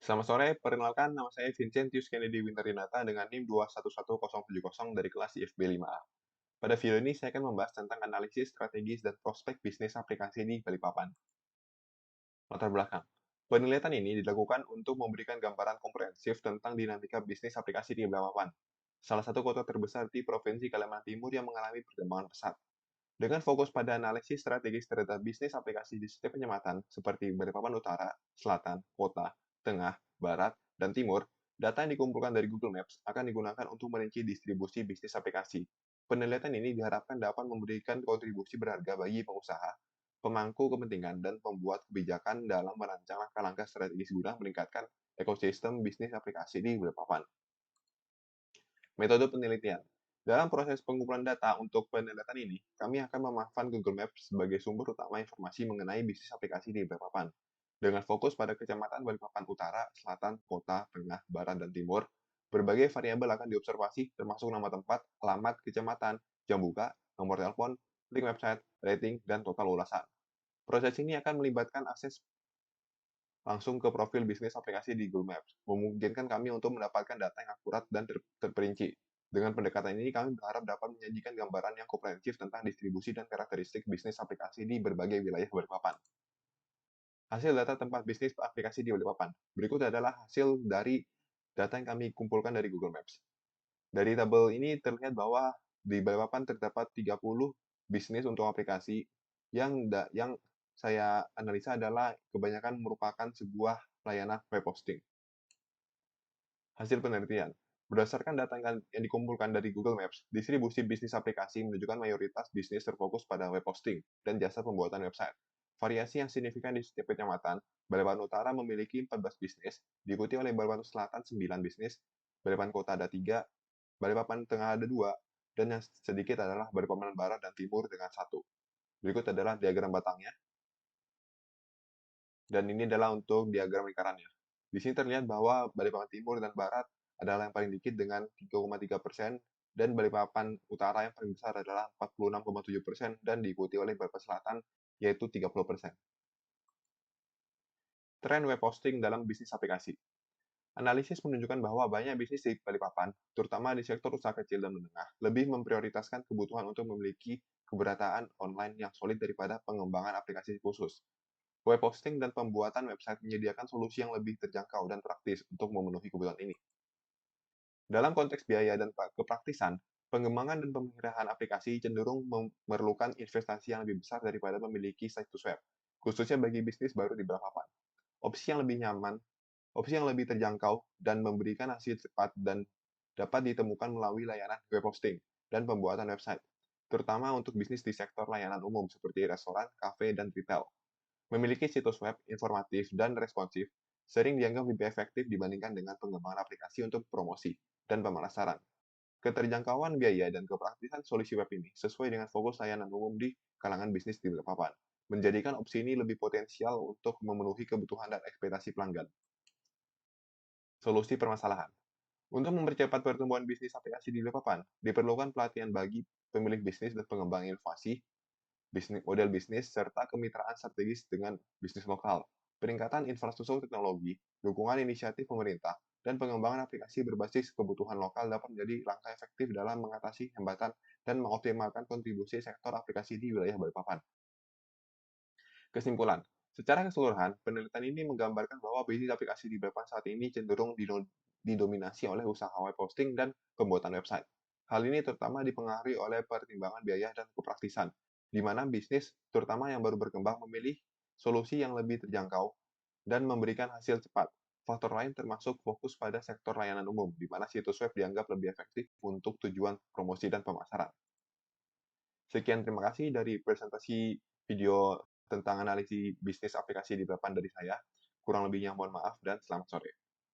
Selamat sore, perkenalkan nama saya Vincentius Kennedy Winterinata dengan NIM 211070 dari kelas IFB 5A. Pada video ini saya akan membahas tentang analisis strategis dan prospek bisnis aplikasi di Balikpapan. Latar belakang. Penelitian ini dilakukan untuk memberikan gambaran komprehensif tentang dinamika bisnis aplikasi di Balikpapan, salah satu kota terbesar di Provinsi Kalimantan Timur yang mengalami perkembangan pesat. Dengan fokus pada analisis strategis terhadap bisnis aplikasi di setiap kecamatan seperti Balikpapan Utara, Selatan, Kota, Tengah, Barat, dan Timur, data yang dikumpulkan dari Google Maps akan digunakan untuk merinci distribusi bisnis aplikasi. Penelitian ini diharapkan dapat memberikan kontribusi berharga bagi pengusaha, pemangku kepentingan, dan pembuat kebijakan dalam merancang langkah-langkah strategis guna meningkatkan ekosistem bisnis aplikasi di Balikpapan. Metode penelitian. Dalam proses pengumpulan data untuk penelitian ini, kami akan memanfaatkan Google Maps sebagai sumber utama informasi mengenai bisnis aplikasi di Balikpapan. Dengan fokus pada kecamatan Balikpapan Utara, Selatan, Kota, Tengah, Barat, dan Timur, berbagai variabel akan diobservasi termasuk nama tempat, alamat kecamatan, jam buka, nomor telepon, link website, rating, dan total ulasan. Proses ini akan melibatkan akses langsung ke profil bisnis aplikasi di Google Maps, memungkinkan kami untuk mendapatkan data yang akurat dan terperinci. Dengan pendekatan ini, kami berharap dapat menyajikan gambaran yang komprehensif tentang distribusi dan karakteristik bisnis aplikasi di berbagai wilayah Balikpapan. Hasil data tempat bisnis aplikasi di Balikpapan. Berikut adalah hasil dari data yang kami kumpulkan dari Google Maps. Dari tabel ini terlihat bahwa di Balikpapan terdapat 30 bisnis untuk aplikasi yang saya analisa adalah kebanyakan merupakan sebuah layanan web hosting. Hasil penelitian. Berdasarkan data yang dikumpulkan dari Google Maps, distribusi bisnis aplikasi menunjukkan mayoritas bisnis terfokus pada web hosting dan jasa pembuatan website. Variasi yang signifikan di setiap kecamatan, Balikpapan Utara memiliki 14 bisnis, diikuti oleh Balikpapan Selatan 9 bisnis, Balikpapan Kota ada 3, Balikpapan Tengah ada 2, dan yang sedikit adalah Balikpapan Barat dan Timur dengan 1. Berikut adalah diagram batangnya, dan ini adalah untuk diagram lingkarannya. Di sini terlihat bahwa Balikpapan Timur dan Barat adalah yang paling dikit dengan 3,3%, dan Balikpapan Utara yang paling besar adalah 46,7% dan diikuti oleh Balikpapan Selatan yaitu 30%. Tren web hosting dalam bisnis aplikasi. Analisis menunjukkan bahwa banyak bisnis di Balikpapan, terutama di sektor usaha kecil dan menengah, lebih memprioritaskan kebutuhan untuk memiliki keberadaan online yang solid daripada pengembangan aplikasi khusus. Web hosting dan pembuatan website menyediakan solusi yang lebih terjangkau dan praktis untuk memenuhi kebutuhan ini. Dalam konteks biaya dan kepraktisan, pengembangan dan pemeliharaan aplikasi cenderung memerlukan investasi yang lebih besar daripada memiliki situs web, khususnya bagi bisnis baru di Balikpapan. Opsi yang lebih nyaman, opsi yang lebih terjangkau, dan memberikan hasil cepat dan dapat ditemukan melalui layanan web hosting dan pembuatan website, terutama untuk bisnis di sektor layanan umum seperti restoran, kafe, dan retail. Memiliki situs web informatif dan responsif sering dianggap lebih efektif dibandingkan dengan pengembangan aplikasi untuk promosi dan pemasaran. Keterjangkauan biaya dan kepraktisan solusi web ini sesuai dengan fokus layanan umum di kalangan bisnis di Balikpapan, menjadikan opsi ini lebih potensial untuk memenuhi kebutuhan dan ekspektasi pelanggan. Solusi permasalahan. Untuk mempercepat pertumbuhan bisnis aplikasi di Balikpapan, diperlukan pelatihan bagi pemilik bisnis dan pengembang inovasi model bisnis, serta kemitraan strategis dengan bisnis lokal. Peningkatan infrastruktur teknologi, dukungan inisiatif pemerintah, dan pengembangan aplikasi berbasis kebutuhan lokal dapat menjadi langkah efektif dalam mengatasi hambatan dan mengoptimalkan kontribusi sektor aplikasi di wilayah Balikpapan. Kesimpulan, secara keseluruhan, penelitian ini menggambarkan bahwa bisnis aplikasi di Balikpapan saat ini cenderung didominasi oleh usaha web hosting dan pembuatan website. Hal ini terutama dipengaruhi oleh pertimbangan biaya dan kepraktisan, di mana bisnis, terutama yang baru berkembang, memilih solusi yang lebih terjangkau dan memberikan hasil cepat. Faktor lain termasuk fokus pada sektor layanan umum, di mana situs web dianggap lebih efektif untuk tujuan promosi dan pemasaran. Sekian terima kasih dari presentasi video tentang analisis bisnis aplikasi di depan dari saya. Kurang lebihnya mohon maaf dan selamat sore.